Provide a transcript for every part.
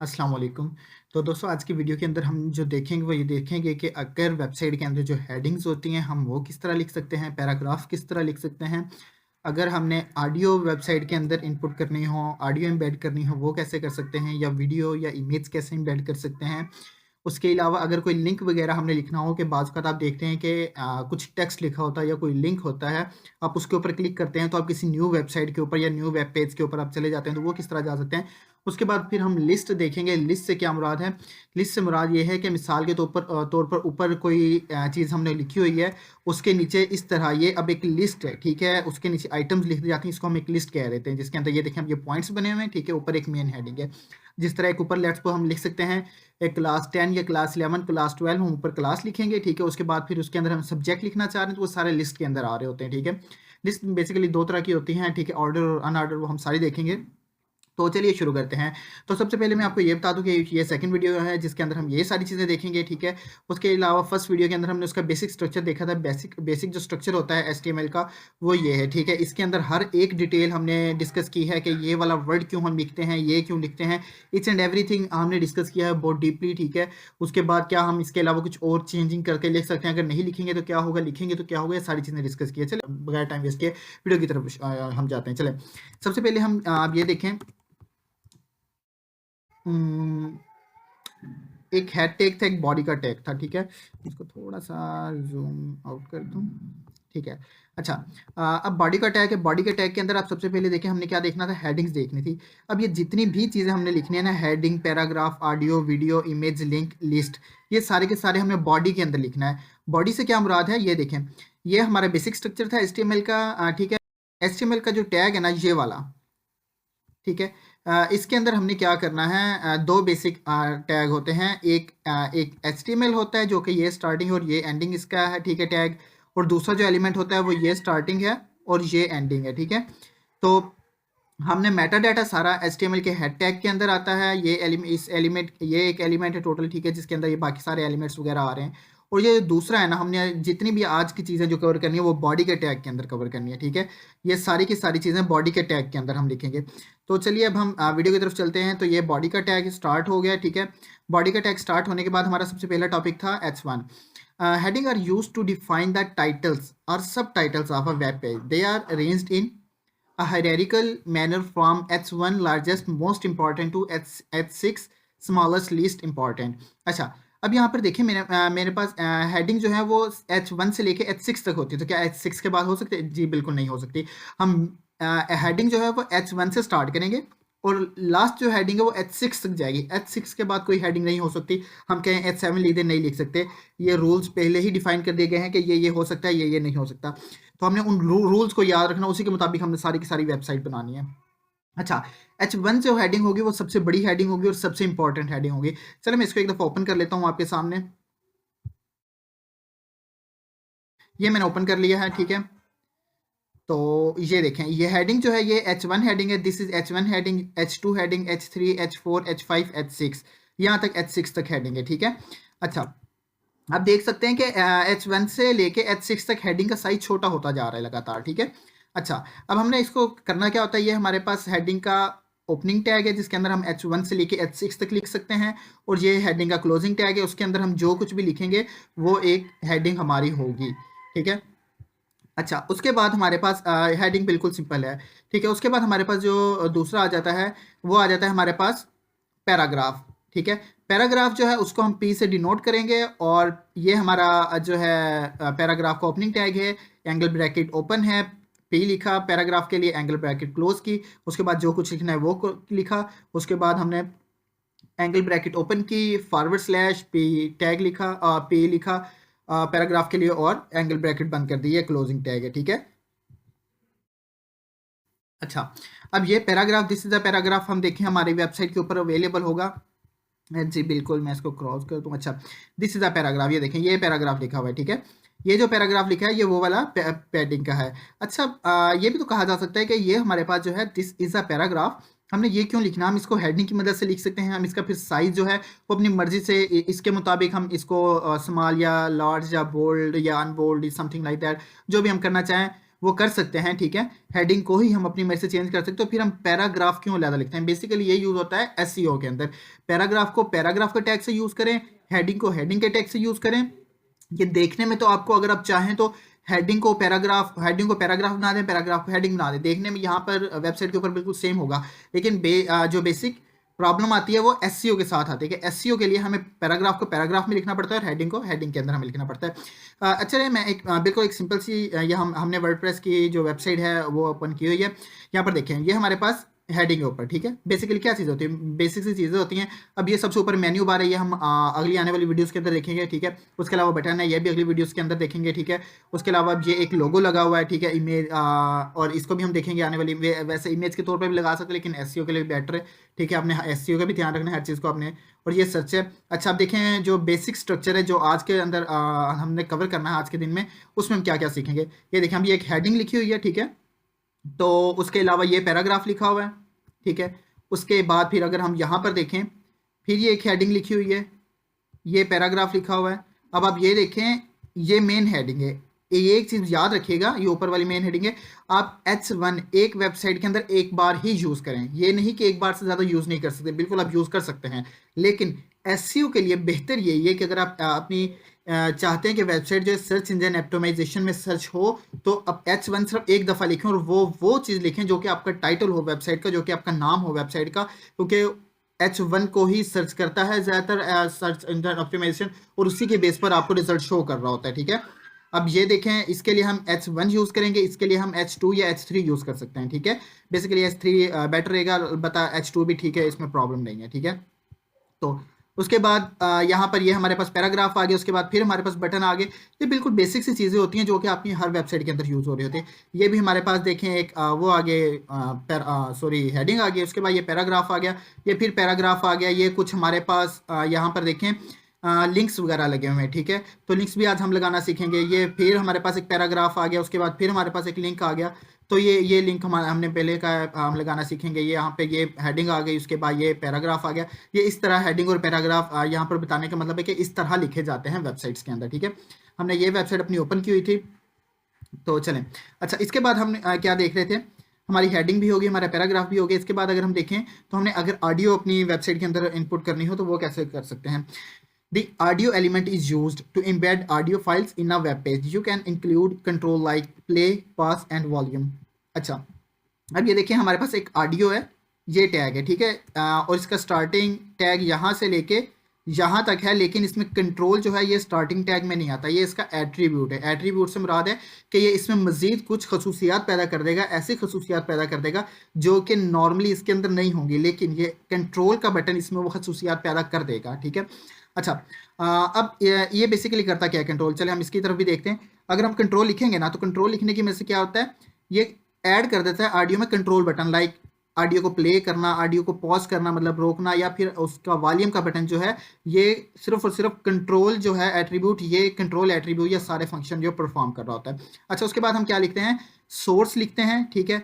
अस्सलाम वालेकुम। तो दोस्तों आज की वीडियो के अंदर हम जो देखेंगे वो ये देखेंगे कि अगर वेबसाइट के अंदर जो हेडिंग्स होती हैं हम वो किस तरह लिख सकते हैं, पैराग्राफ किस तरह लिख सकते हैं। अगर हमने ऑडियो वेबसाइट के अंदर इनपुट करनी हो, ऑडियो एम्बेड करनी हो वो कैसे कर सकते हैं, या वीडियो या इमेज कैसे एम्बेड कर सकते हैं। उसके अलावा अगर कोई लिंक वगैरह हमने लिखना हो कि बाज़ वक़्त आप देखते हैं कि कुछ टेक्स्ट लिखा होता है या कोई लिंक होता है, आप उसके ऊपर क्लिक करते हैं तो आप किसी न्यू वेबसाइट के ऊपर या न्यू वेब पेज के ऊपर आप चले जाते हैं, तो वो किस तरह जा सकते हैं। उसके बाद फिर हम लिस्ट देखेंगे, लिस्ट से क्या मुराद है। लिस्ट से मुराद ये है कि मिसाल के तौर पर ऊपर कोई चीज़ हमने लिखी हुई है, उसके नीचे इस तरह ये अब एक लिस्ट है, ठीक है, उसके नीचे आइटम्स लिख दी जाती हैं, इसको हम एक लिस्ट कह देते हैं, जिसके अंदर ये देखें अब ये पॉइंट्स बने हुए हैं, ठीक है, ऊपर एक मेन हेडिंग है। जिस तरह एक ऊपर लेट्स को हम लिख सकते हैं एक क्लास 10 या क्लास 11 क्लास 12 हम ऊपर क्लास लिखेंगे, ठीक है। उसके बाद फिर उसके अंदर हम सब्जेक्ट लिखना चाह रहे हैं तो वो सारे लिस्ट के अंदर आ रहे होते हैं, ठीक है। लिस्ट बेसिकली दो तरह की होती हैं, ठीक है, ऑर्डर और अनऑर्डर, वो हम सारी देखेंगे। तो चलिए शुरू करते हैं। तो सबसे पहले मैं आपको ये बता दूं कि ये सेकंड वीडियो है जिसके अंदर हम ये सारी चीज़ें देखेंगे, ठीक है। उसके अलावा फर्स्ट वीडियो के अंदर हमने उसका बेसिक स्ट्रक्चर देखा था। बेसिक जो स्ट्रक्चर होता है HTML का वो ये है, ठीक है। इसके अंदर हर एक डिटेल हमने डिस्कस की है कि ये वाला वर्ड क्यों हम लिखते हैं, ये क्यों लिखते हैं, इच एंड एवरीथिंग हमने डिस्कस किया है बहुत डीपली, ठीक है। उसके बाद क्या हम इसके अलावा कुछ और चेंजिंग करके लिख सकते हैं, अगर नहीं लिखेंगे तो क्या होगा, लिखेंगे तो क्या होगा, ये सारी चीज़ें डिस्कस की है। चले बगैर टाइम वेस्ट किए वीडियो की तरफ हम जाते हैं। चले सबसे पहले हम आप ये देखें, एक हेड टैग था, एक बॉडी का टैग था, ठीक है। इसको थोड़ा सा जूम आउट कर दूं, ठीक है। अच्छा, अब बॉडी का टैग है। बॉडी के टैग के अंदर आप सबसे पहले देखें हमने क्या देखना था, हेडिंग्स देखनी थी। अब ये जितनी भी चीज़ें हमने लिखनी है ना, heading, paragraph, audio, video, image, link, list, ये सारे के सारे हमें बॉडी के अंदर लिखना है। बॉडी से क्या मुराद है ये देखें, ये हमारा बेसिक स्ट्रक्चर था HTML का, ठीक है। HTML का जो टैग है ना ये वाला, ठीक है। इसके अंदर हमने क्या करना है, दो बेसिक टैग होते हैं। एक HTML होता है जो कि ये स्टार्टिंग और ये एंडिंग इसका है, ठीक है, टैग। और दूसरा जो एलिमेंट होता है वो ये स्टार्टिंग है और ये एंडिंग है, ठीक है। तो हमने मेटा डाटा सारा HTML के हेड टैग के अंदर आता है। इस एलिमेंट, ये एक एलिमेंट है टोटल, ठीक है, जिसके अंदर ये बाकी सारे एलिमेंट्स वगैरह आ रहे हैं। और ये दूसरा है ना, हमने जितनी भी आज की चीज़ें जो कवर करनी है वो बॉडी के टैग के अंदर कवर करनी है, ठीक है। ये सारी की सारी चीज़ें बॉडी के टैग के अंदर हम लिखेंगे। तो चलिए अब हम वीडियो की तरफ चलते हैं। तो ये बॉडी का टैग स्टार्ट हो गया, ठीक है। बॉडी का टैग स्टार्ट होने के बाद हमारा सबसे पहला टॉपिक था H1। Heading are use to define the titles और subtitles of a web page. They are arranged in a hierarchical manner from H1 largest most important to H6 smallest least important। अच्छा, अब यहाँ पर देखिए मेरे पास heading जो है वो H1 से लेके H6 तक होती है, तो क्या H6 के बाद हो सकती है? जी बिल्कुल नहीं हो सकती। हम हेडिंग जो है वो H1 से स्टार्ट करेंगे और लास्ट जो हेडिंग है वो H6 तक जाएगी। H6 के बाद कोई हेडिंग नहीं हो सकती। हम कहें H7 लीडर नहीं लिख सकते, ये रूल्स पहले ही डिफाइन कर दिए गए हैं कि ये हो सकता है, ये नहीं हो सकता। तो हमने उन रूल्स को याद रखना, उसी के मुताबिक हमने सारी की सारी वेबसाइट बनानी है। अच्छा, H1 जो हेडिंग होगी वो सबसे बड़ी हेडिंग होगी और सबसे इंपॉर्टेंट हेडिंग होगी। चलो मैं इसको एक दफ़ा ओपन कर लेता हूँ आपके सामने। ये मैंने ओपन कर लिया है, ठीक है। तो ये देखें, ये हेडिंग जो है ये H1 हेडिंग है। This is H1 heading, H2 heading, H3, H4, H5, H6, यहाँ तक H6 तक हेडिंग है, ठीक है। अच्छा, आप देख सकते हैं कि H1 से लेके H6 तक हेडिंग का साइज छोटा होता जा रहा है लगातार, ठीक है। अच्छा, अब हमने इसको करना क्या होता है, ये हमारे पास हेडिंग का ओपनिंग टैग है जिसके अंदर हम H1 से लेके H6 तक लिख सकते हैं, और ये हेडिंग का क्लोजिंग टैग है, उसके अंदर हम जो कुछ भी लिखेंगे वो एक हेडिंग हमारी होगी, ठीक है। अच्छा, उसके बाद हमारे पास हेडिंग बिल्कुल सिंपल है, ठीक है। उसके बाद हमारे पास जो दूसरा आ जाता है वो आ जाता है हमारे पास पैराग्राफ, ठीक है। पैराग्राफ जो है उसको हम P से डिनोट करेंगे, और ये हमारा जो है पैराग्राफ का ओपनिंग टैग है, एंगल ब्रैकेट ओपन है, P लिखा, पैराग्राफ के लिए एंगल ब्रैकेट क्लोज की, उसके बाद जो कुछ लिखना है वो लिखा, उसके बाद हमने एंगल ब्रैकेट ओपन की, फॉरवर्ड स्लैश P टैग लिखा, P लिखा पैराग्राफ के लिए, और एंगल ब्रैकेट बंद कर दी, ये क्लोजिंग टैग है, ठीक है। अच्छा, अब ये paragraph, this is a paragraph, हम देखें हमारी वेबसाइट के ऊपर अवेलेबल होगा। जी बिल्कुल, मैं इसको क्रॉस कर दूँ। अच्छा, दिस इज अ पैराग्राफ, ये देखें ये पैराग्राफ लिखा हुआ है, ठीक है। ये जो पैराग्राफ लिखा है ये वो वाला पैडिंग का है। अच्छा, ये भी तो कहा जा सकता है कि ये हमारे पास जो है दिस इज अ पैराग्राफ, हमने ये क्यों लिखना, हम इसको हेडिंग की मदद से लिख सकते हैं। हम इसका फिर साइज जो है वो अपनी मर्जी से इसके मुताबिक हम इसको स्मॉल या लार्ज या बोल्ड या अनबोल्ड, समथिंग लाइक दैट, जो भी हम करना चाहें वो कर सकते हैं, ठीक है। हेडिंग को ही हम अपनी मर्जी से चेंज कर सकते हैं। तो फिर हम पैराग्राफ क्यों ज़्यादा लिखते हैं, बेसिकली ये यूज़ होता है एसईओ के अंदर। पैराग्राफ को पैराग्राफ के टैग से यूज़ करें, हेडिंग को हेडिंग के टैग से यूज़ करें। ये देखने में तो आपको, अगर आप चाहें तो हेडिंग को पैराग्राफ बना दें, पैराग्राफ को हेडिंग बना दें, देखने में यहाँ पर वेबसाइट के ऊपर बिल्कुल सेम होगा। लेकिन जो बेसिक प्रॉब्लम आती है वो एसईओ के साथ आती है कि एसईओ के लिए हमें पैराग्राफ को पैराग्राफ में लिखना पड़ता है और हेडिंग को हेडिंग के अंदर हमें लिखना पड़ता है। अच्छा, मैं बिल्कुल एक सिंपल सी ये हमने वर्डप्रेस की जो वेबसाइट है वो ओपन की हुई है। यहाँ पर देखें, ये हमारे पास हेडिंग के ऊपर, ठीक है। बेसिकली क्या चीज़ होती है, बेसिक सी चीज़ें होती हैं। अब ये सबसे ऊपर मेन्यू बार है, ये हम अगली आने वाली वीडियोस के अंदर देखेंगे, ठीक है। उसके अलावा बटन है, ये भी अगली वीडियोस के अंदर देखेंगे, ठीक है। उसके अलावा अब ये एक लोगो लगा हुआ है, ठीक है, इमेज, और इसको भी हम देखेंगे आने वाली, वैसे इमेज के तौर पर भी लगा सकते हैं, लेकिन एसईओ के लिए बेटर है, ठीक है। आपने एसईओ का भी ध्यान रखना है हर चीज़ को आपने। और ये सर्च है। अच्छा, आप देखें जो बेसिक स्ट्रक्चर है जो आज के अंदर हमने कवर करना है आज के दिन में, उसमें हम क्या क्या सीखेंगे। ये देखें, अभी एक हेडिंग लिखी हुई है, ठीक है। तो उसके अलावा ये पैराग्राफ लिखा हुआ है, ठीक है। उसके बाद फिर अगर हम यहाँ पर देखें, फिर ये एक हेडिंग लिखी हुई है, ये पैराग्राफ लिखा हुआ है। अब आप ये देखें, ये मेन हेडिंग है। ये एक चीज़ याद रखिएगा, ये ऊपर वाली मेन हेडिंग है। आप H1 एक वेबसाइट के अंदर एक बार ही यूज़ करें, ये नहीं कि एक बार से ज़्यादा यूज़ नहीं कर सकते, बिल्कुल आप यूज़ कर सकते हैं। लेकिन एसईओ के लिए बेहतर यही है कि अगर आप अपनी चाहते हैं कि वेबसाइट जो है सर्च इंजन ऑप्टिमाइजेशन में सर्च हो, तो अब H1 सिर्फ एक दफ़ा लिखें और वो चीज़ लिखें जो कि आपका टाइटल हो वेबसाइट का, जो कि आपका नाम हो वेबसाइट का, क्योंकि H1 को ही सर्च करता है ज़्यादातर सर्च इंजन ऑप्टिमाइजेशन, और उसी के बेस पर आपको रिजल्ट शो कर रहा होता है, ठीक है। अब ये देखें, इसके लिए हम H1 यूज़ करेंगे, इसके लिए हम H2 या H3 यूज़ कर सकते हैं, ठीक है। बेसिकली H3 बेटर रहेगा, अलबत्ता H2 भी ठीक है, इसमें प्रॉब्लम नहीं है, ठीक है। तो उसके बाद यहाँ पर ये हमारे पास पैराग्राफ आ गया, उसके बाद फिर हमारे पास बटन आ गए। ये बिल्कुल बेसिक सी चीज़ें होती हैं जो कि आपकी हर वेबसाइट के अंदर यूज़ हो रही होती है। ये भी हमारे पास देखें, एक वो आगे हेडिंग आ गई, उसके बाद ये पैराग्राफ आ गया, ये फिर पैराग्राफ आ गया। ये कुछ हमारे पास यहाँ पर देखें लिंक्स वगैरह लगे हुए हैं, ठीक है। तो लिंक्स भी आज हम लगाना सीखेंगे। ये फिर हमारे पास एक पैराग्राफ आ गया, उसके बाद फिर हमारे पास एक लिंक आ गया। तो ये लिंक हमने पहले का हम लगाना सीखेंगे। ये यहाँ पे ये हेडिंग आ गई, उसके बाद ये पैराग्राफ आ गया। ये इस तरह हेडिंग और पैराग्राफ यहाँ पर बताने का मतलब है कि इस तरह लिखे जाते हैं वेबसाइट्स के अंदर, ठीक है। हमने ये वेबसाइट अपनी ओपन की हुई थी, तो चलें। अच्छा, इसके बाद हम क्या देख रहे थे, हमारी हेडिंग भी होगी, हमारा पैराग्राफ भी होगी। इसके बाद अगर हम देखें तो हमने अगर ऑडियो अपनी वेबसाइट के अंदर इनपुट करनी हो तो वो कैसे कर सकते हैं। The audio element is used to embed audio files in a web page. You can include control like play, pause and volume. अच्छा, अब ये देखिए हमारे पास एक ऑडियो है, ये टैग है, ठीक है। और इसका स्टार्टिंग टैग यहाँ से लेके यहाँ तक है, लेकिन इसमें कंट्रोल जो है ये स्टार्टिंग टैग में नहीं आता, ये इसका एट्रीब्यूट है। एट्रीब्यूट से मुराद है कि ये इसमें मजीद कुछ खसूसियात पैदा कर देगा, ऐसी खसूसियात पैदा कर देगा जो कि नॉर्मली इसके अंदर नहीं होंगी, लेकिन ये कंट्रोल का बटन इसमें वो खसूसियात पैदा कर देगा, ठीक है। अच्छा, अब ये बेसिकली करता क्या है कंट्रोल, चले हम इसकी तरफ भी देखते हैं। अगर हम कंट्रोल लिखेंगे ना, तो कंट्रोल लिखने की वजह से क्या होता है, ये ऐड कर देता है ऑडियो में कंट्रोल बटन, लाइक ऑडियो को प्ले करना, ऑडियो को पॉज करना मतलब रोकना, या फिर उसका वॉल्यूम का बटन जो है, ये सिर्फ और सिर्फ कंट्रोल जो है एट्रीब्यूट, ये कंट्रोल एट्रीब्यूट या सारे फंक्शन जो परफॉर्म कर रहा होता है। अच्छा, उसके बाद हम क्या लिखते हैं, सोर्स लिखते हैं, ठीक है।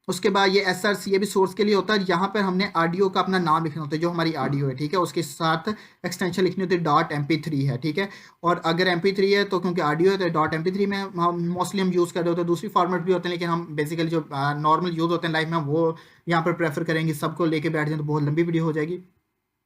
उसके बाद ये SRC, ये भी सोर्स के लिए होता है। यहाँ पर हमने ऑडियो का अपना नाम लिखना होता है, जो हमारी ऑडियो है, ठीक है। उसके साथ एक्सटेंशन लिखनी होती है .mp3 है, ठीक है। और अगर MP3 है तो क्योंकि ऑडियो है तो .mp3 में मोस्टली हम यूज़ कर रहे होते हैं। दूसरी फॉर्मेट भी होते हैं, लेकिन हम बेसिकली जो नॉर्मल यूज़ होते हैं लाइफ में वो यहाँ पर प्रेफर करेंगे। सबको लेके बैठ जाए तो बहुत लंबी वीडियो हो जाएगी।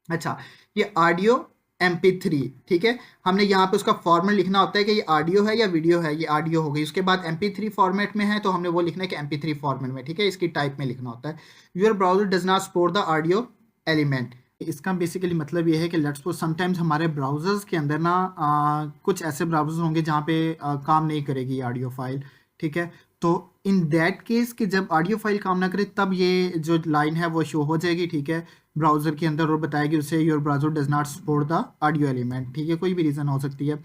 अच्छा, ये ऑडियो MP3, ठीक है। हमने यहाँ पे उसका फॉर्मेट लिखना होता है कि ये ऑडियो है या वीडियो है। ये ऑडियो हो गई, उसके बाद MP3 फॉर्मेट में है तो हमने वो लिखना है कि MP3 फॉर्मेट में, ठीक है। इसकी टाइप में लिखना होता है। Your browser does not support the audio element. इसका बेसिकली मतलब ये है कि लेट्स सपोज समटाइम्स हमारे ब्राउजर्स के अंदर ना कुछ ऐसे ब्राउजर्स होंगे जहाँ पे काम नहीं करेगी ऑडियो फाइल, ठीक है। तो इन दैट केस कि जब ऑडियो फाइल काम ना करे तब ये जो लाइन है वो शो हो जाएगी, ठीक है, ब्राउज़र के अंदर, और बताएगी उसे your browser does not support the audio element, ठीक है। कोई भी रीज़न हो सकती है,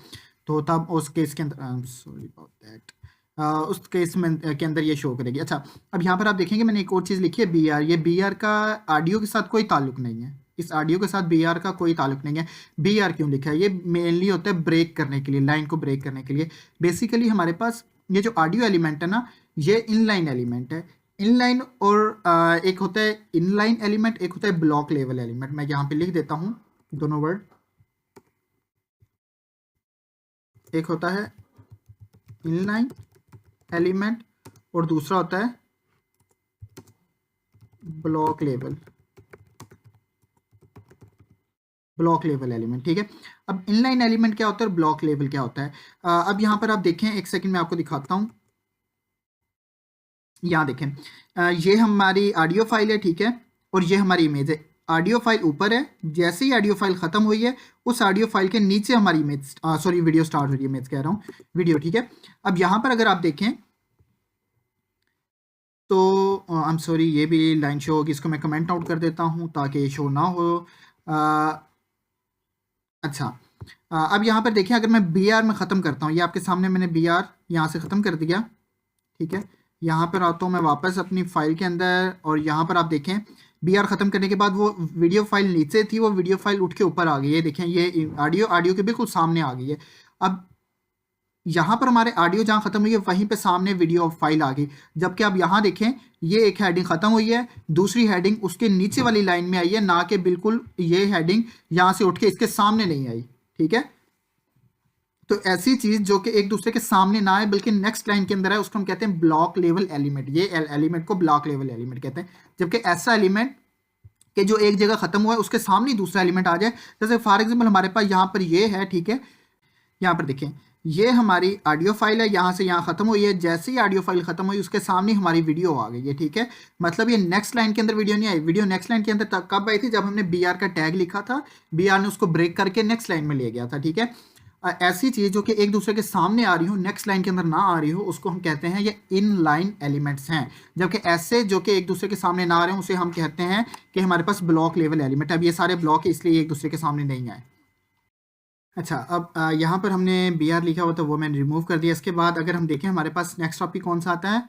तो तब उस केस के अंदर सॉरी अबाउट दैट उस केस में के अंदर ये शो करेगी। अच्छा, अब यहाँ पर आप देखेंगे मैंने एक और चीज़ लिखी है BR। ये BR का ऑडियो के साथ कोई ताल्लुक नहीं है, इस ऑडियो के साथ BR का कोई ताल्लुक नहीं है। BR क्यों लिखा है, ये मेनली होता है ब्रेक करने के लिए, लाइन को ब्रेक करने के लिए। बेसिकली हमारे पास ये जो ऑडियो एलिमेंट है ना, ये इनलाइन एलिमेंट है। इनलाइन और एक होता है इनलाइन एलिमेंट, एक होता है ब्लॉक लेवल एलिमेंट। मैं यहाँ पे लिख देता हूँ दोनों वर्ड। एक होता है इनलाइन एलिमेंट और दूसरा होता है ब्लॉक लेवल एलिमेंट, ठीक है। अब इनलाइन एलिमेंट क्या होता है और ब्लॉक लेवल क्या होता है? अब यहाँ पर आप देखें, एक सेकंड में आपको दिखाता हूँ। यहाँ देखें, ये हमारी ऑडियो फाइल है, ठीक है, और ये हमारी इमेज है। ऑडियो फाइल ऊपर है, जैसे ही ऑडियो फाइल खत्म हुई है उस ऑडियो फाइल के नीचे हमारी इमेज सॉरी वीडियो स्टार्ट हो रही है, इमेज कह रहा हूँ, वीडियो, ठीक है। अब यहाँ पर अगर आप देखें तो आई एम सॉरी, ये भी लाइन शो होगी, इसको मैं कमेंट आउट कर देता हूँ ताकि शो ना हो। अच्छा, अब यहाँ पर देखिए, अगर मैं बी आर में ख़त्म करता हूँ, ये आपके सामने मैंने बी आर यहाँ से ख़त्म कर दिया, ठीक है। यहाँ पर आता हूँ मैं वापस अपनी फाइल के अंदर, और यहाँ पर आप देखें बी आर ख़त्म करने के बाद वो वीडियो फाइल नीचे थी, वो वीडियो फाइल उठ के ऊपर आ गई है, देखें ये ऑडियो के बिल्कुल सामने आ गई है। अब यहाँ पर हमारे ऑडियो जहाँ खत्म हुई है वहीं पे सामने वीडियो फाइल आ गई, जबकि आप यहाँ देखें ये एक हेडिंग खत्म हुई है, दूसरी हेडिंग उसके नीचे वाली लाइन में आई है, ना कि बिल्कुल ये हेडिंग यहाँ से उठ के इसके सामने नहीं आई, ठीक है। तो ऐसी चीज जो कि एक दूसरे के सामने ना आए बल्कि नेक्स्ट लाइन के अंदर है, उसको हम कहते हैं ब्लॉक लेवल एलिमेंट। ये एलिमेंट को ब्लॉक लेवल एलिमेंट कहते हैं। जबकि ऐसा एलिमेंट कि जो एक जगह खत्म हुआ है उसके सामने ही दूसरा एलिमेंट आ जाए, जैसे फॉर एग्जाम्पल हमारे पास यहाँ पर ये है, ठीक है। यहाँ पर देखें, ये हमारी ऑडियो फाइल है, यहाँ से यहाँ खत्म हुई है, जैसे ही ऑडियो फाइल खत्म हुई उसके सामने हमारी वीडियो आ गई है, ठीक है। मतलब ये नेक्स्ट लाइन के अंदर वीडियो नहीं आई, वीडियो नेक्स्ट लाइन के अंदर तब कब आई थी? जब हमने बी आर का टैग लिखा था, बी आर ने उसको ब्रेक करके नेक्स्ट लाइन में ले गया था, ठीक है। ऐसी चीज जो कि एक दूसरे के सामने आ रही हो, नेक्स्ट लाइन के अंदर ना आ रही हो, उसको हम कहते हैं ये इन लाइन एलिमेंट्स हैं। जबकि ऐसे जो कि एक दूसरे के सामने ना आ रहे हो उसे हम कहते हैं कि हमारे पास ब्लॉक लेवल एलिमेंट। अब ये सारे ब्लॉक है इसलिए एक दूसरे के सामने नहीं आए। अच्छा, अब यहाँ पर हमने बी आर लिखा हुआ तो वो मैंने रिमूव कर दिया। इसके बाद अगर हम देखें हमारे पास नेक्स्ट टॉपिक कौन सा आता है,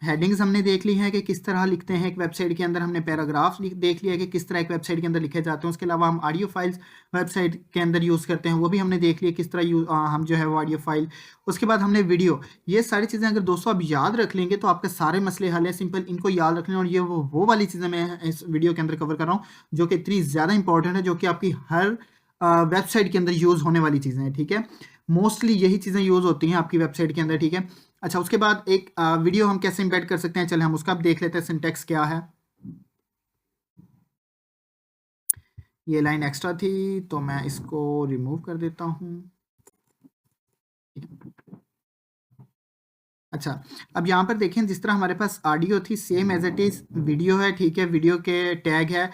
हेडिंग्स हमने देख ली है कि किस तरह लिखते हैं एक वेबसाइट के अंदर, हमने पैराग्राफ देख लिया कि किस तरह एक वेबसाइट के अंदर लिखे जाते हैं। उसके अलावा हम ऑडियो फाइल्स वेबसाइट के अंदर यूज़ करते हैं, वो भी हमने देख लिया किस तरह हम जो है वो ऑडियो फाइल। उसके बाद हमने वीडियो, ये सारी चीज़ें अगर दोस्तों आप याद रख लेंगे तो आपके सारे मसले हल है। सिंपल इनको याद रख लें, और ये वो वाली चीज़ें मैं इस वीडियो के अंदर कवर कर रहा हूँ जो कि इतनी ज़्यादा इंपॉर्टेंट है, जो कि आपकी हर वेबसाइट के अंदर यूज़ होने वाली चीज़ें हैं, ठीक है। मोस्टली यही चीज़ें यूज़ होती हैं आपकी वेबसाइट के अंदर, ठीक है। अच्छा, उसके बाद एक वीडियो हम कैसे इंबेड कर सकते हैं, चले हम उसका देख लेते हैं। सिंटेक्स क्या है, ये लाइन एक्स्ट्रा थी तो मैं इसको रिमूव कर देता हूँ। अच्छा, अब यहाँ पर देखें, जिस तरह हमारे पास ऑडियो थी same as it is video है, ठीक है। वीडियो के टैग है,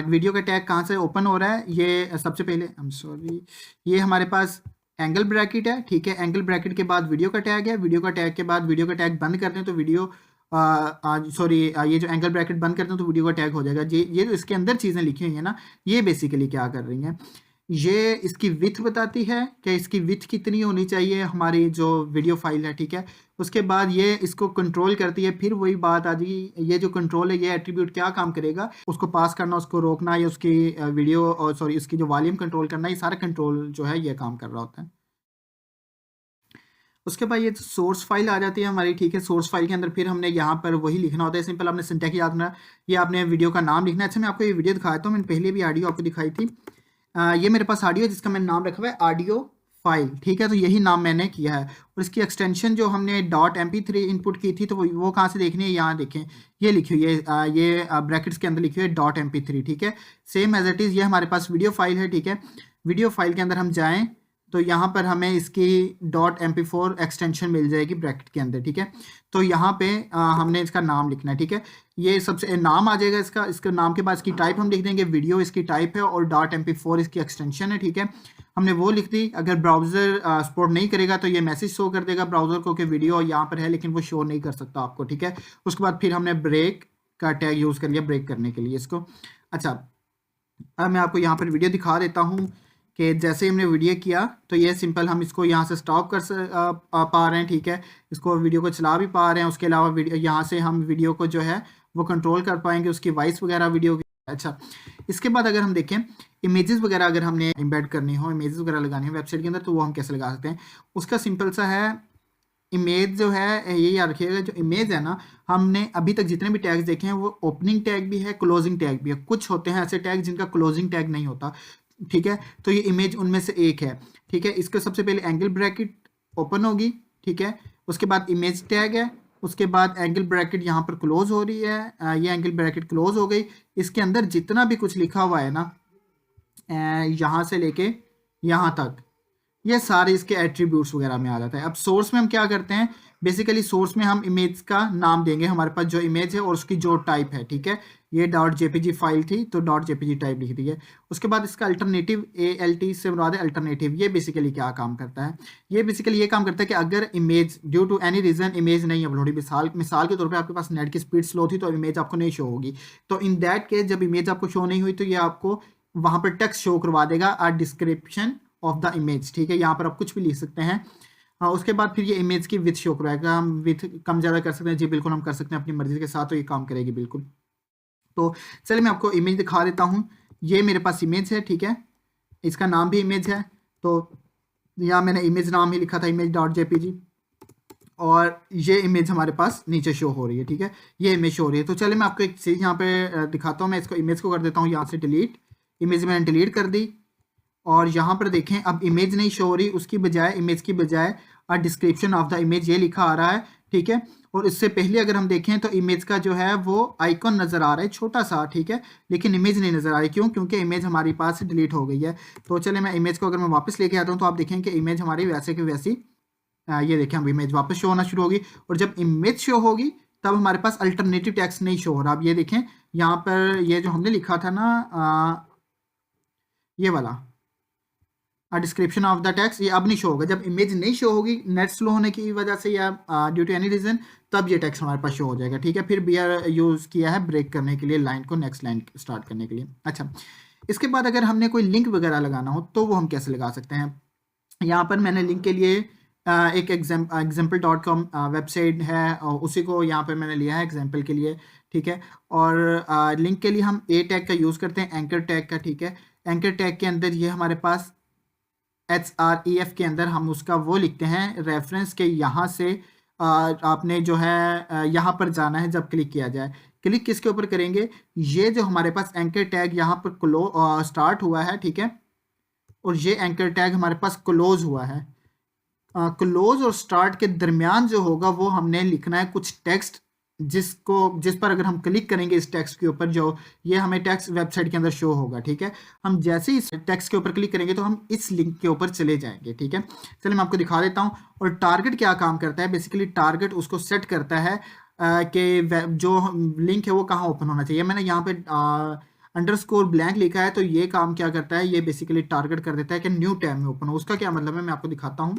वीडियो का टैग कहाँ से ओपन हो रहा है, ये सबसे पहले आई एम सॉरी, ये हमारे पास एंगल ब्रैकेट है, ठीक है। एंगल ब्रैकेट के बाद वीडियो का टैग है, वीडियो का टैग के बाद वीडियो का टैग बंद कर दें तो वीडियो सॉरी ये जो एंगल ब्रैकेट बंद कर दें तो वीडियो का टैग हो जाएगा। ये जो इसके अंदर चीज़ें लिखी हुई हैं ना, ये बेसिकली क्या कर रही हैं, ये इसकी विड्थ बताती है कि इसकी विड्थ कितनी होनी चाहिए हमारी जो वीडियो फाइल है, ठीक है। उसके बाद ये इसको कंट्रोल करती है। फिर वही बात आ जाएगी, ये जो कंट्रोल है, ये एट्रीब्यूट क्या काम करेगा, उसको पास करना, उसको रोकना, या उसकी वीडियो और सॉरी उसकी जो वॉल्यूम कंट्रोल करना, ये सारा कंट्रोल जो है ये काम कर रहा होता है। उसके बाद ये सोर्स फाइल आ जाती है हमारी, ठीक है। सोर्स फाइल के अंदर फिर हमने यहाँ पर वही लिखना होता है, सिंपल आपने सिंटैक्स याद रखना, ये आपने वीडियो का नाम लिखना है। अच्छा, मैं आपको ये वीडियो दिखाया था, मैंने पहले भी ऑडियो आपको दिखाई थी। ये मेरे पास ऑडियो जिसका मैंने नाम रखा हुआ है ऑडियो फाइल, ठीक है। तो यही नाम मैंने किया है, और इसकी एक्सटेंशन जो हमने .mp3 इनपुट की थी तो वो कहाँ से देखनी है, यहाँ देखें, ये लिखी हुई है, ये ब्रैकेट्स के अंदर लिखी हुई है .mp3, ठीक है। सेम एज इट इज़ ये हमारे पास वीडियो फाइल है, ठीक है। वीडियो फाइल के अंदर हम जाएँ तो यहाँ पर हमें इसकी .mp4 एक्सटेंशन मिल जाएगी ब्रैकेट के अंदर, ठीक है। तो यहाँ पे हमने इसका नाम लिखना है, ठीक है। ये सबसे नाम आ जाएगा इसका नाम के बाद इसकी टाइप हम लिख देंगे, वीडियो इसकी टाइप है और .mp4 इसकी एक्सटेंशन है, ठीक है। हमने वो लिख दी। अगर ब्राउज़र सपोर्ट नहीं करेगा तो ये मैसेज शो कर देगा ब्राउज़र को कि वीडियो यहाँ पर है, लेकिन वो शो नहीं कर सकता आपको, ठीक है। उसके बाद फिर हमने ब्रेक का टैग यूज़ कर लिया ब्रेक करने के लिए इसको। अच्छा, अब मैं आपको यहाँ पर वीडियो दिखा देता हूँ कि जैसे हमने वीडियो किया तो ये सिंपल हम इसको यहाँ से स्टॉप कर पा रहे हैं, ठीक है। इसको वीडियो को चला भी पा रहे हैं। उसके अलावा वीडियो यहाँ से हम वीडियो को जो है वो कंट्रोल कर पाएंगे, उसकी वॉइस वगैरह वीडियो की। अच्छा, इसके बाद अगर हम देखें इमेजेस वगैरह अगर हमने एम्बेड करनी हो, इमेजेस वगैरह लगानी है वेबसाइट के अंदर, तो वो हम कैसे लगा सकते हैं। उसका सिंपल सा है, इमेज जो है ये याद रखिएगा, जो इमेज है ना, हमने अभी तक जितने भी टैग्स देखे हैं वो ओपनिंग टैग भी है, क्लोजिंग टैग भी है। कुछ होते हैं ऐसे टैग जिनका क्लोजिंग टैग नहीं होता, ठीक है। तो ये इमेज उनमें से एक है, ठीक है। इसके सबसे पहले एंगल ब्रैकेट ओपन होगी, ठीक है। उसके बाद इमेज टैग है, उसके बाद एंगल ब्रैकेट यहाँ पर क्लोज हो रही है, ये एंगल ब्रैकेट क्लोज हो गई। इसके अंदर जितना भी कुछ लिखा हुआ है ना, यहाँ से लेके यहाँ तक, ये सारे इसके एट्रीब्यूट्स वगैरह में आ जाता है। अब सोर्स में हम क्या करते हैं, बेसिकली सोर्स में हम इमेज का नाम देंगे, हमारे पास जो इमेज है और उसकी जो टाइप है, ठीक है। ये डॉट जेपीजी फाइल थी तो डॉट जेपीजी टाइप लिख दी है। उसके बाद इसका अल्टरनेटिव, ALT से मुराद है अल्टरनेटिव। ये बेसिकली क्या काम करता है, ये बेसिकली ये काम करता है कि अगर image due to any reason image नहीं अपलोड हुई, मिसाल के तौर पर आपके पास नेट की स्पीड स्लो थी तो इमेज आपको नहीं शो होगी, तो इन दैट केस जब इमेज आपको शो नहीं हुई तो ये आपको वहां पर टेक्स्ट शो करवा देगा, आ डिस्क्रिप्शन ऑफ द इमेज, ठीक है। यहाँ पर आप कुछ भी लिख सकते हैं। हाँ, उसके बाद फिर ये इमेज की विथ शो करवाएगा। हम विथ कम ज़्यादा कर सकते हैं जी, बिल्कुल हम कर सकते हैं अपनी मर्जी के साथ, तो ये काम करेगी बिल्कुल। तो चलिए मैं आपको इमेज दिखा देता हूँ। ये मेरे पास इमेज है, ठीक है, इसका नाम भी इमेज है, तो यहाँ मैंने इमेज नाम ही लिखा था, इमेज डॉट जेपीजी, और ये इमेज हमारे पास नीचे शो हो रही है, ठीक है, ये इमेज शो हो रही है। तो चलिए मैं आपको एक चीज़ यहाँ पे दिखाता हूँ। मैं इसको इमेज को कर देता हूँ यहाँ से डिलीट, इमेज मैंने डिलीट कर दी, और यहाँ पर देखें अब इमेज नहीं शो हो रही, उसकी बजाय इमेज की बजाय डिस्क्रिप्शन ऑफ द इमेज ये लिखा आ रहा है, ठीक है। और इससे पहले अगर हम देखें तो इमेज का जो है वो आइकॉन नज़र आ रहा है छोटा सा, ठीक है, लेकिन इमेज नहीं नज़र आ रही। क्यों? क्योंकि इमेज हमारी पास डिलीट हो गई है। तो चले मैं इमेज को अगर मैं वापस लेके आता हूँ तो आप देखें कि इमेज हमारी वैसे की वैसी, ये देखें अब इमेज वापस शो होना शुरू होगी। और जब इमेज शो होगी तब हमारे पास अल्टरनेटिव टेक्स्ट नहीं शो हो रहा। अब ये देखें यहाँ पर ये जो हमने लिखा था ना, ये वाला डिस्क्रिप्शन ऑफ द टेक्स्ट, ये अब नहीं शो होगा। जब इमेज नहीं शो होगी नेट स्लो होने की वजह से या ड्यू टू एनी रीजन, तब ये टेक्स्ट हमारे पास शो हो जाएगा, ठीक है। फिर BR यूज़ किया है ब्रेक करने के लिए, लाइन को नेक्स्ट लाइन स्टार्ट करने के लिए। अच्छा, इसके बाद अगर हमने कोई लिंक वगैरह लगाना हो तो वो हम कैसे लगा सकते हैं। यहाँ पर मैंने लिंक के लिए एक example.com वेबसाइट है, और उसी को यहाँ पर मैंने लिया है एग्जाम्पल के लिए, ठीक है। और लिंक के लिए हम A टैग का यूज़ करते हैं, एंकर टैग का, ठीक है। एंकर टैग के अंदर ये हमारे पास HREF के अंदर हम उसका वो लिखते हैं रेफरेंस के, यहाँ से आपने जो है यहाँ पर जाना है। जब क्लिक किया जाए, क्लिक किसके ऊपर करेंगे, ये जो हमारे पास एंकर टैग यहाँ पर स्टार्ट हुआ है, ठीक है, और ये एंकर टैग हमारे पास क्लोज हुआ है। क्लोज और स्टार्ट के दरमियान जो होगा वो हमने लिखना है कुछ टेक्स्ट, जिस पर अगर हम क्लिक करेंगे इस टेक्स्ट के ऊपर, जो ये हमें टेक्स्ट वेबसाइट के अंदर शो होगा, ठीक है। हम जैसे ही इस टेक्स्ट के ऊपर क्लिक करेंगे तो हम इस लिंक के ऊपर चले जाएंगे, ठीक है। चलिए मैं आपको दिखा देता हूँ। और टारगेट क्या काम करता है, बेसिकली टारगेट उसको सेट करता है कि जो लिंक है वो कहाँ ओपन होना चाहिए। मैंने यहाँ पे अंडरस्कोर ब्लैंक लिखा है, तो ये काम क्या करता है, ये बेसिकली टारगेट कर देता है कि न्यू टैब में ओपन हो। उसका क्या मतलब है, मैं आपको दिखाता हूँ।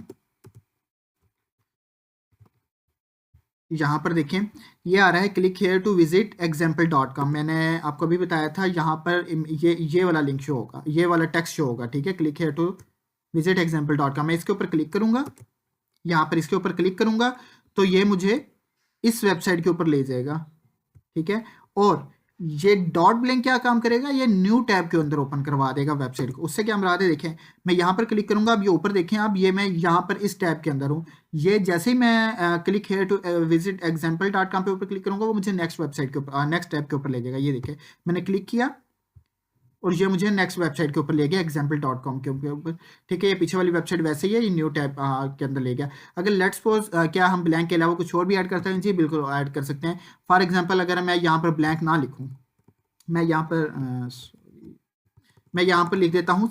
यहाँ पर देखें ये आ रहा है click here to visit example.com। मैंने आपको भी बताया था यहाँ पर ये वाला लिंक शो होगा, ये वाला टेक्स्ट शो होगा, ठीक है, click here to visit example.com। मैं इसके ऊपर क्लिक करूँगा, यहाँ पर इसके ऊपर क्लिक करूँगा तो ये मुझे इस वेबसाइट के ऊपर ले जाएगा, ठीक है। और ये डॉट ब्लैंक क्या काम करेगा, ये न्यू टैब के अंदर ओपन करवा देगा वेबसाइट को। उससे क्या मुराद है, देखें मैं यहाँ पर क्लिक करूंगा, अब ये ऊपर देखें, अब ये मैं यहाँ पर इस टैब के अंदर हूँ। ये जैसे ही मैं click here to visit example.com पे ऊपर क्लिक करूंगा वो मुझे नेक्स्ट वेबसाइट के ऊपर, नेक्स्ट टैब के ऊपर ले जाएगा। ये देखें मैंने क्लिक किया और ये मुझे नेक्स्ट वेबसाइट के ऊपर ले गया, example.com के ऊपर, ठीक है। ये पीछे वाली वेबसाइट वैसे ही है, ये न्यू टैब के अंदर ले गया। अगर लेट्स सपोज क्या हम ब्लैंक के अलावा कुछ और भी ऐड करते हैं, जी बिल्कुल ऐड कर सकते हैं। फॉर एग्जाम्पल अगर मैं यहाँ पर ब्लैंक ना लिखूँ, मैं यहाँ पर लिख देता हूँ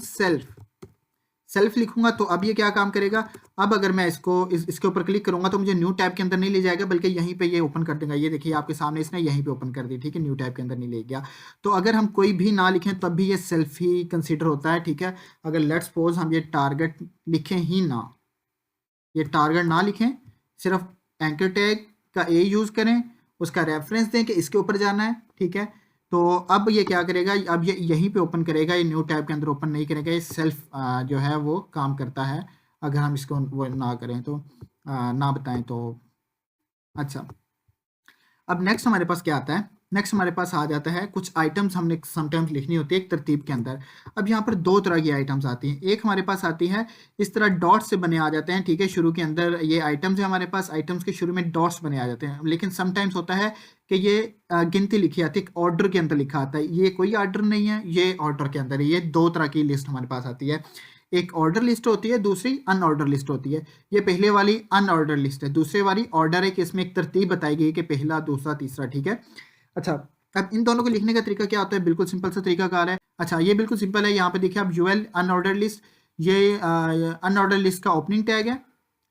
सेल्फ लिखूंगा, तो अब ये क्या काम करेगा। अब अगर मैं इसके ऊपर क्लिक करूंगा तो मुझे न्यू टैब के अंदर नहीं ले जाएगा, बल्कि यहीं पे ये ओपन कर देगा। ये देखिए आपके सामने इसने यहीं पे ओपन कर दी, ठीक है, न्यू टैब के अंदर नहीं ले गया। तो अगर हम कोई भी ना लिखें तब भी ये सेल्फ ही कंसीडर होता है, ठीक है। अगर लेट्स सपोज हम ये टारगेट लिखें ही ना, ये टारगेट ना लिखें, सिर्फ एंकर टैग का A यूज़ करें, उसका रेफरेंस दें कि इसके ऊपर जाना है, ठीक है। तो अब ये क्या करेगा, अब ये यहीं पे ओपन करेगा, ये न्यू टैब के अंदर ओपन नहीं करेगा। ये सेल्फ जो है वो काम करता है, अगर हम इसको वो ना करें तो ना बताएं तो। अच्छा, अब नेक्स्ट हमारे पास क्या आता है, नेक्स्ट हमारे पास आ जाता है कुछ आइटम्स हमने समटाइम्स लिखनी होती है एक तरतीब के अंदर। अब यहाँ पर दो तरह की आइटम्स आती हैं। एक हमारे पास आती है इस तरह डॉट से बने आ जाते हैं, ठीक है, शुरू के अंदर ये आइटम्स है हमारे पास, आइटम्स के शुरू में डॉट्स बने आ जाते हैं। लेकिन समटाइम्स होता है कि ये गिनती लिखी आती है, ऑर्डर के अंदर लिखा आता है। ये कोई ऑर्डर नहीं है, ये ऑर्डर के अंदर है। ये दो तरह की लिस्ट हमारे पास आती है। एक ऑर्डर लिस्ट होती है, दूसरी अनऑर्डर लिस्ट होती है। ये पहले वाली अनऑर्डर लिस्ट है, दूसरे वाली ऑर्डर है कि इसमें एक तरतीब बताई गई कि पहला, दूसरा, तीसरा, ठीक है। अच्छा, अब इन दोनों को लिखने का तरीका क्या होता है? बिल्कुल सिंपल सा तरीकाकार है। अच्छा, ये बिल्कुल सिंपल है। यहाँ पे देखिए आप यूएल अनऑर्डर लिस्ट, ये अनऑर्डर लिस्ट का ओपनिंग टैग है,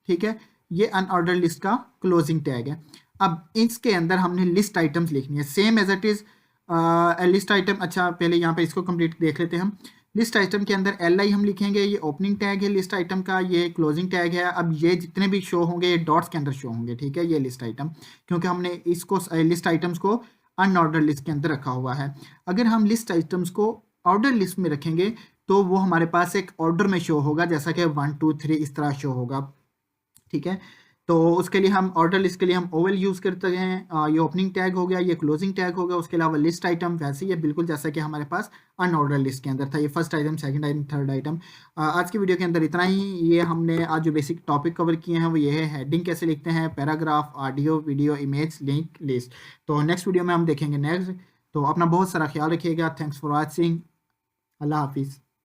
ठीक है। ये अनऑर्डर लिस्ट का क्लोजिंग टैग है। अब इसके अंदर हमने लिस्ट आइटम्स लिखनी है same as it is list item. अच्छा, पहले यहाँ पे इसको कंप्लीट देख लेते हैं हम। लिस्ट आइटम के अंदर एल आई हम लिखेंगे, ये ओपनिंग टैग है लिस्ट आइटम का, ये क्लोजिंग टैग है। अब ये जितने भी शो होंगे ये डॉट्स के अंदर शो होंगे, ठीक है, ये लिस्ट आइटम, क्योंकि हमने इसको लिस्ट आइटम्स को अनऑर्डर लिस्ट के अंदर रखा हुआ है। अगर हम लिस्ट आइटम्स को ऑर्डर लिस्ट में रखेंगे तो वो हमारे पास एक ऑर्डर में शो होगा, जैसा कि 1 2 3 इस तरह शो होगा, ठीक है। तो उसके लिए हम ऑर्डर लिस्ट के लिए हम ओवल यूज़ करते हैं। ये ओपनिंग टैग हो गया, ये क्लोजिंग टैग हो गया। उसके अलावा लिस्ट आइटम वैसे ही है बिल्कुल जैसा कि हमारे पास अनऑर्डर लिस्ट के अंदर था। ये first item, second item, third item. आज की वीडियो के अंदर इतना ही। ये हमने आज जो बेसिक टॉपिक कवर किए हैं वो ये है हेडिंग कैसे लिखते हैं, paragraph, audio, video, image, link, list. तो नेक्स्ट वीडियो में हम देखेंगे नेक्स्ट। तो अपना बहुत सारा ख्याल रखिएगा। Thanks for watching. अल्लाह हाफिज़।